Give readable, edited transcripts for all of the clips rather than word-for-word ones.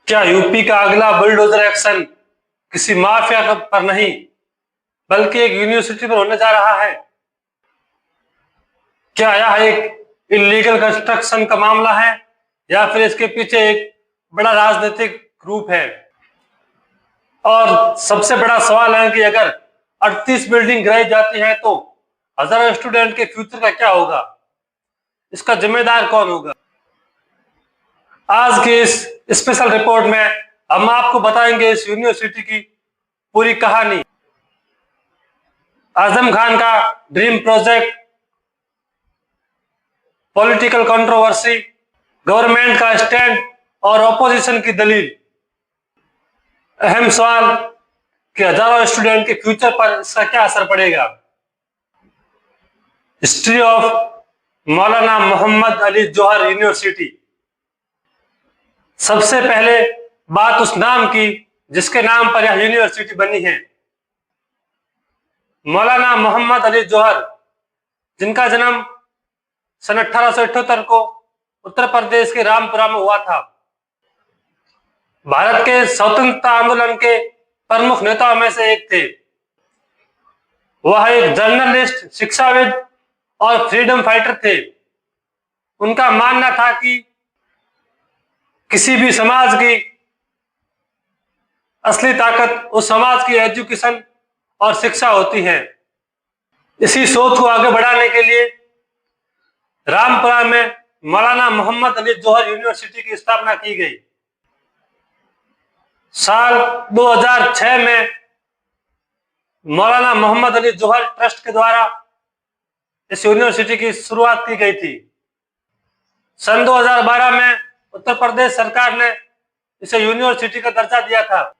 क्या यूपी का अगला बुलडोजर एक्शन किसी माफिया पर नहीं बल्कि एक यूनिवर्सिटी पर होने जा रहा है? क्या यह एक इलीगल कंस्ट्रक्शन का मामला है या फिर इसके पीछे एक बड़ा राजनीतिक ग्रुप है? और सबसे बड़ा सवाल है कि अगर 38 बिल्डिंग गिराई जाती है तो हजारों स्टूडेंट के फ्यूचर का क्या होगा? इसका जिम्मेदार कौन होगा? आज की इस स्पेशल रिपोर्ट में हम आपको बताएंगे इस यूनिवर्सिटी की पूरी कहानी, आजम खान का dream project, political controversy, government का स्टैंड और ऑपोजिशन की दलील। अहम सवाल कि हजारों स्टूडेंट के फ्यूचर पर इसका क्या असर पड़ेगा। History of Maulana Mohammad Ali Johar university. सबसे पहले बात उस नाम की जिसके नाम पर यह यूनिवर्सिटी बनी है। मौलाना मोहम्मद अली जौहर, जिनका जन्म सन 1878 को उत्तर प्रदेश के रामपुरा में हुआ था, भारत के स्वतंत्रता आंदोलन के प्रमुख नेताओं में से एक थे। वह एक जर्नलिस्ट, शिक्षाविद और फ्रीडम फाइटर थे। उनका मानना था कि किसी भी समाज की असली ताकत उस समाज की एजुकेशन और शिक्षा होती है। इसी सोच को आगे बढ़ाने के लिए रामपुरा में मौलाना मोहम्मद अली जौहर यूनिवर्सिटी की स्थापना की गई। साल 2006 में मौलाना मोहम्मद अली जौहर ट्रस्ट के द्वारा इस यूनिवर्सिटी की शुरुआत की गई थी। सन 2012 में उत्तर प्रदेश सरकार ने इसे यूनिवर्सिटी का दर्जा दिया था।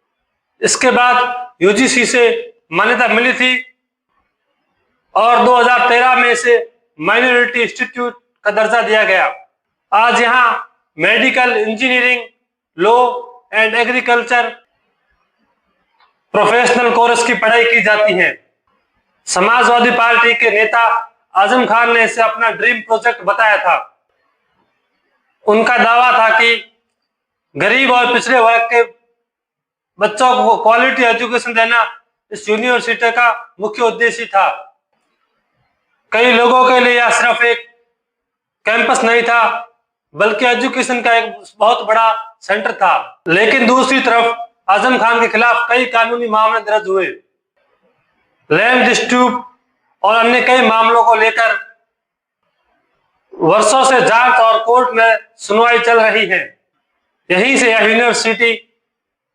इसके बाद यूजीसी से मान्यता मिली थी और 2013 में इसे माइनॉरिटी इंस्टीट्यूट का दर्जा दिया गया। आज यहाँ medical, engineering, law and agriculture professional course की पढ़ाई की जाती है। समाजवादी पार्टी के नेता आजम खान ने इसे अपना ड्रीम प्रोजेक्ट बताया था। उनका दावा था कि गरीब और पिछड़े वर्ग के बच्चों को क्वालिटी एजुकेशन देना इस यूनिवर्सिटी का मुख्य उद्देश्य था। कई लोगों के लिए यह सिर्फ एक कैंपस नहीं था बल्कि एजुकेशन का एक बहुत बड़ा सेंटर था। लेकिन दूसरी तरफ आजम खान के खिलाफ कई कानूनी मामले दर्ज हुए। लैंड डिस्प्यूट और अन्य कई मामलों को लेकर वर्षों से जांच और कोर्ट में सुनवाई चल रही है। यहीं से यह यूनिवर्सिटी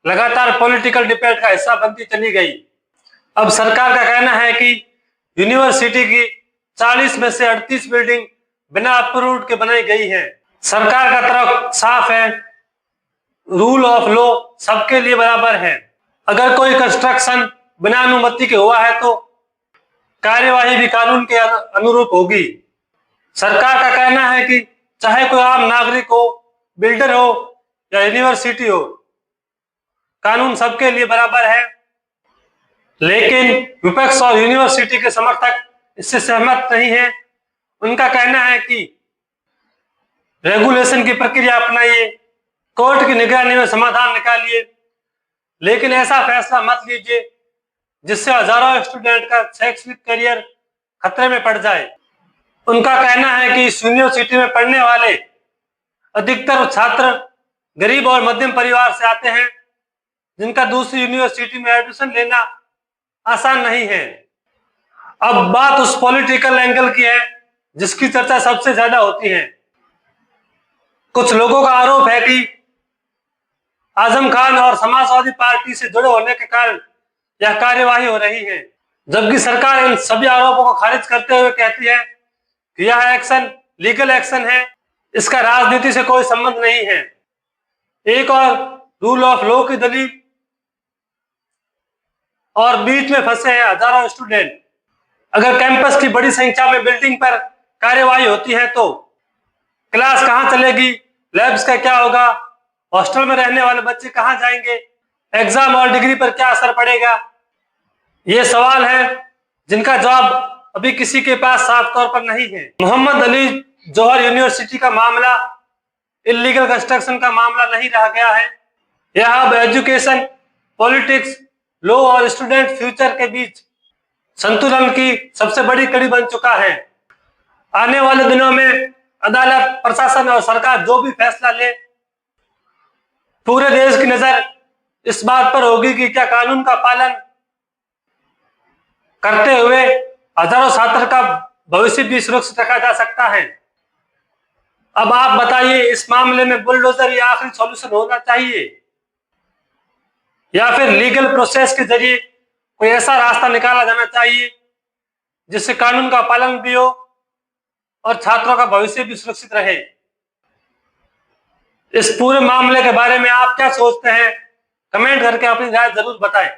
लगातार पॉलिटिकल डिबेट का हिस्सा बनती चली गई। अब सरकार का कहना है कि यूनिवर्सिटी की 40 में से 38 बिल्डिंग बिना अप्रूव्ड के बनाई गई है। सरकार का तर्क साफ है, रूल ऑफ लॉ सबके लिए बराबर है। अगर कोई कंस्ट्रक्शन बिना अनुमति के हुआ है तो कार्यवाही भी कानून के अनुरूप होगी। सरकार का कहना है कि चाहे कोई आम नागरिक हो, बिल्डर हो या यूनिवर्सिटी हो, कानून सबके लिए बराबर है। लेकिन विपक्ष और यूनिवर्सिटी के समर्थक इससे सहमत नहीं है। उनका कहना है कि रेगुलेशन की प्रक्रिया अपनाइए, कोर्ट की निगरानी में समाधान निकालिए, लेकिन ऐसा फैसला मत लीजिए जिससे हजारों स्टूडेंट का शैक्षणिक करियर खतरे में पड़ जाए। उनका कहना है कि इस यूनिवर्सिटी में पढ़ने वाले अधिकतर छात्र गरीब और मध्यम परिवार से आते हैं, जिनका दूसरी यूनिवर्सिटी में एडमिशन लेना आसान नहीं है। अब बात उस पॉलिटिकल एंगल की है जिसकी चर्चा सबसे ज्यादा होती है। कुछ लोगों का आरोप है कि आजम खान और समाजवादी पार्टी से जुड़े होने के कारण यह कार्यवाही हो रही है, जबकि सरकार इन सभी आरोपों को खारिज करते हुए कहती है कि यह एक्शन लीगल एक्शन है, इसका राजनीति से कोई संबंध नहीं है। एक और रूल ऑफ लॉ की दलील और बीच में फंसे हैं हजारों स्टूडेंट। अगर कैंपस की बड़ी संख्या में बिल्डिंग पर कार्यवाही होती है तो क्लास कहां चलेगी, लैब्स का क्या होगा, हॉस्टल में रहने वाले बच्चे कहां जाएंगे, एग्जाम और डिग्री पर क्या असर पड़ेगा? ये सवाल है जिनका जवाब अभी किसी के पास साफ तौर पर नहीं है। मोहम्मद अली जौहर यूनिवर्सिटी का मामला इलीगल कंस्ट्रक्शन का मामला नहीं रह गया है। यह अब एजुकेशन, पॉलिटिक्स, लॉ और स्टूडेंट फ्यूचर के बीच संतुलन की सबसे बड़ी कड़ी बन चुका है। आने वाले दिनों में अदालत, प्रशासन और सरकार जो भी फैसला ले, पूरे देश की नजर इस बात पर होगी कि क्या कानून का पालन करते हुए हजारों छात्र का भविष्य भी सुरक्षित रखा जा सकता है। अब आप बताइए, इस मामले में बुलडोजर या आखिरी सॉल्यूशन होना चाहिए, या फिर लीगल प्रोसेस के जरिए कोई ऐसा रास्ता निकाला जाना चाहिए जिससे कानून का पालन भी हो और छात्रों का भविष्य भी सुरक्षित रहे। इस पूरे मामले के बारे में आप क्या सोचते हैं? कमेंट करके अपनी राय जरूर बताएं।